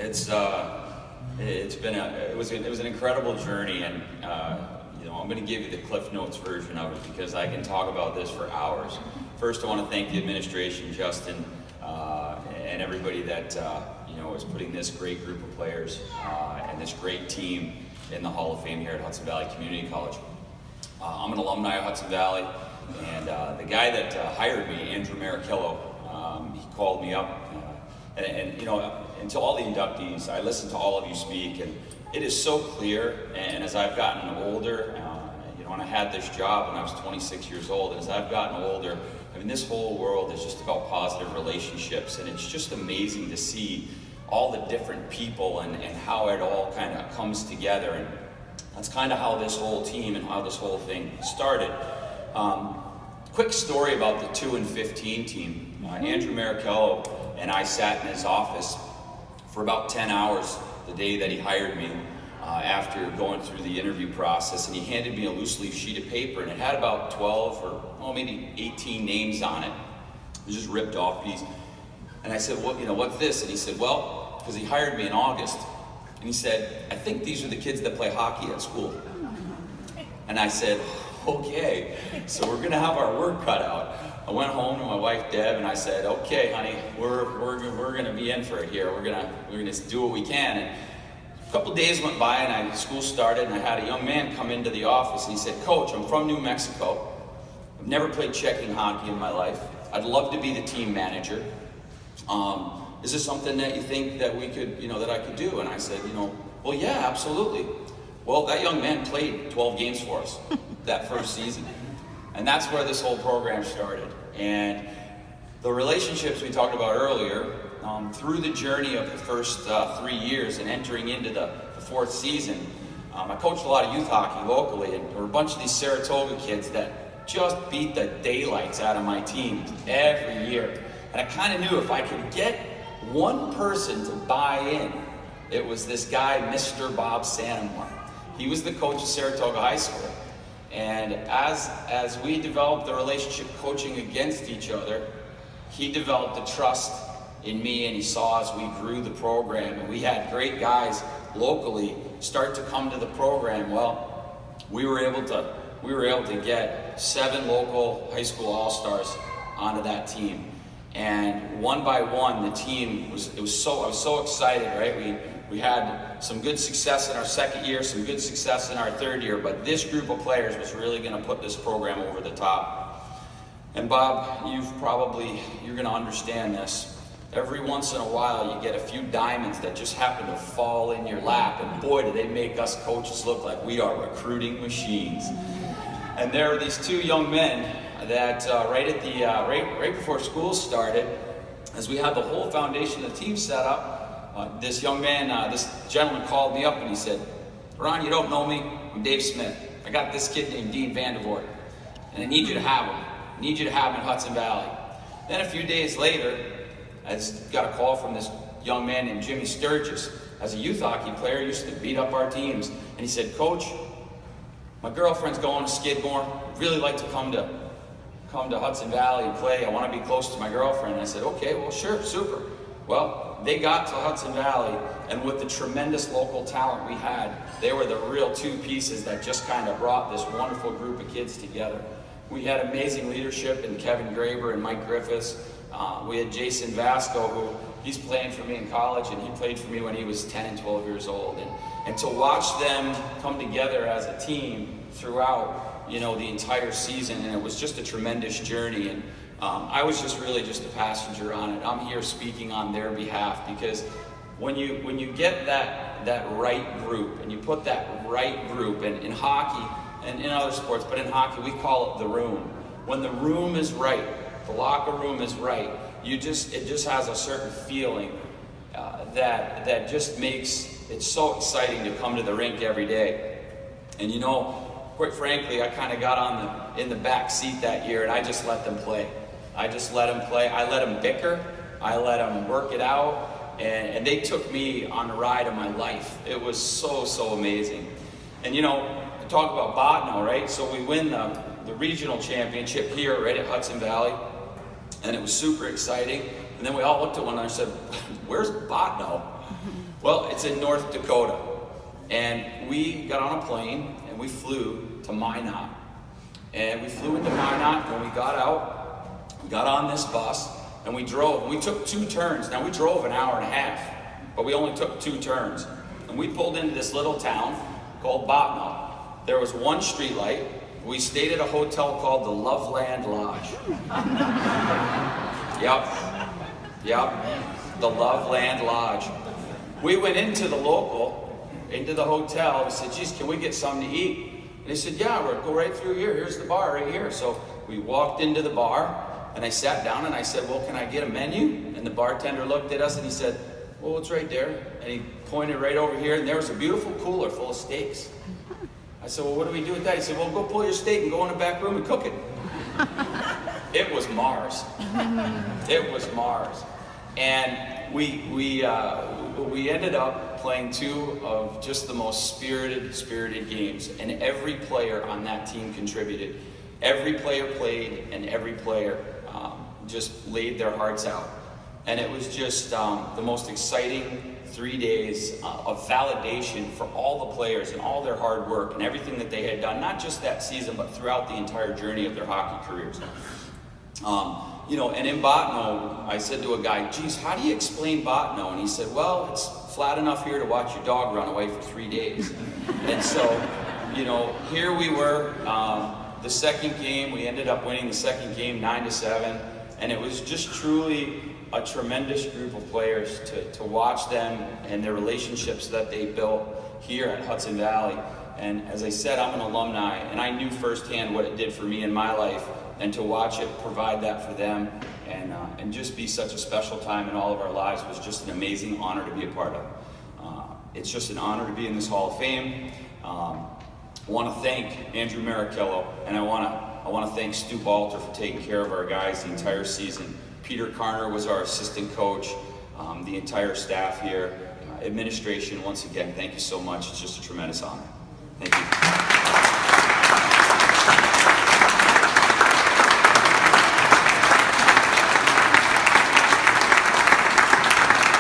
It was an incredible journey, and I'm going to give you the Cliff Notes version of it because I can talk about this for hours. First, I want to thank the administration, Justin, and everybody that is putting this great group of players and this great team in the Hall of Fame here at Hudson Valley Community College. I'm an alumni of Hudson Valley, and the guy that hired me, Andrew Marichello, he called me up, and and to all the inductees, I listened to all of you speak, and it is so clear. And as I've gotten older, and I had this job when I was 26 years old, and as I've gotten older, I mean, this whole world is just about positive relationships, and it's just amazing to see all the different people and how it all kind of comes together. And that's kind of how this whole team and how this whole thing started. Quick story about the 2 and 15 team. Andrew Marichello and I sat in his office for about 10 hours the day that he hired me after going through the interview process, and he handed me a loose leaf sheet of paper, and it had about 12 or maybe 18 names on it. It was just ripped off piece. And I said, what's this? And he said, well, because he hired me in August, and he said, I think these are the kids that play hockey at school. And I said, okay, so we're gonna have our work cut out. I went home to my wife Deb and I said, okay, honey, we're gonna be in for it here. We're gonna do what we can. And a couple days went by and school started, and I had a young man come into the office, and he said, Coach, I'm from New Mexico. I've never played checking hockey in my life. I'd love to be the team manager. Is this something that you think that we could, that I could do? And I said, well, yeah, absolutely. Well, that young man played 12 games for us that first season. And that's where this whole program started. And the relationships we talked about earlier, through the journey of the first 3 years and entering into the fourth season, I coached a lot of youth hockey locally, and there were a bunch of these Saratoga kids that just beat the daylights out of my team every year. And I kind of knew if I could get one person to buy in, it was this guy, Mr. Bob Sanamore. He was the coach of Saratoga High School. And as we developed the relationship coaching against each other, he developed the trust in me, and he saw as we grew the program, and we had great guys locally start to come to the program. Well, we were able to get 7 local high school all-stars onto that team. And one by one, the team I was so excited, right? We had some good success in our second year, some good success in our third year, but this group of players was really going to put this program over the top. And Bob, you're going to understand this. Every once in a while, you get a few diamonds that just happen to fall in your lap, and boy, do they make us coaches look like we are recruiting machines. And there are these 2 young men that right before school started, as we had the whole foundation of the team set up, this young man, this gentleman called me up and he said, Ron, you don't know me, I'm Dave Smith. I got this kid named Dean Vandervoort, and I need you to have him. I need you to have him in Hudson Valley. Then a few days later, I just got a call from this young man named Jimmy Sturgis. As a youth hockey player, he used to beat up our teams. And he said, Coach, my girlfriend's going to Skidmore. I'd really like to come to Hudson Valley and play. I want to be close to my girlfriend. And I said, okay, well, sure, super. Well, they got to Hudson Valley, and with the tremendous local talent we had, they were the real 2 pieces that just kind of brought this wonderful group of kids together. We had amazing leadership in Kevin Graber and Mike Griffiths. We had Jason Vasco, who he's playing for me in college, and he played for me when he was 10 and 12 years old. And to watch them come together as a team throughout, the entire season, and it was just a tremendous journey. And I was just a passenger on it. I'm here speaking on their behalf, because when you get that right group, and you put that right group in hockey and in other sports, but in hockey we call it the room. When the room is right, the locker room is right, it just has a certain feeling that just makes it so exciting to come to the rink every day. And quite frankly, I kind of got in the back seat that year, and I just let them play. I let them bicker. I let them work it out. And they took me on the ride of my life. It was so amazing. And talk about Botno, right? So we win the regional championship here right at Hudson Valley. And it was super exciting. And then we all looked at one another and said, where's Botno? Well, it's in North Dakota. And we got on a plane and we flew to Minot. And we flew into Minot. When we got out, we got on this bus and we drove. We took 2 turns. Now we drove an hour and a half, but we only took 2 turns. And we pulled into this little town called Botno. There was 1 street light. We stayed at a hotel called the Loveland Lodge. Yep, the Loveland Lodge. We went into the hotel. We said, geez, can we get something to eat? And they said, yeah, we'll go right through here. Here's the bar right here. So we walked into the bar, and I sat down, and I said, well, can I get a menu? And the bartender looked at us, and he said, well, it's right there. And he pointed right over here, and there was a beautiful cooler full of steaks. I said, well, what do we do with that? He said, well, go pull your steak and go in the back room and cook it. It was Mars. It was Mars. And we ended up playing 2 of just the most spirited games. And every player on that team contributed. Every player played, and every player just laid their hearts out. And it was just the most exciting 3 days of validation for all the players and all their hard work and everything that they had done, not just that season, but throughout the entire journey of their hockey careers. And in Botno, I said to a guy, geez, how do you explain Botno? And he said, well, it's flat enough here to watch your dog run away for 3 days. And so, here we were, the second game, we ended up winning the second game 9-7, and it was just truly a tremendous group of players to watch them and their relationships that they built here at Hudson Valley. And as I said, I'm an alumni, and I knew firsthand what it did for me in my life, and to watch it provide that for them and just be such a special time in all of our lives was just an amazing honor to be a part of. It's just an honor to be in this Hall of Fame. I want to thank Andrew Marichello, and I want to thank Stu Balter for taking care of our guys the entire season. Peter Carner was our assistant coach, the entire staff here, administration, once again, thank you so much. It's just a tremendous honor. Thank you.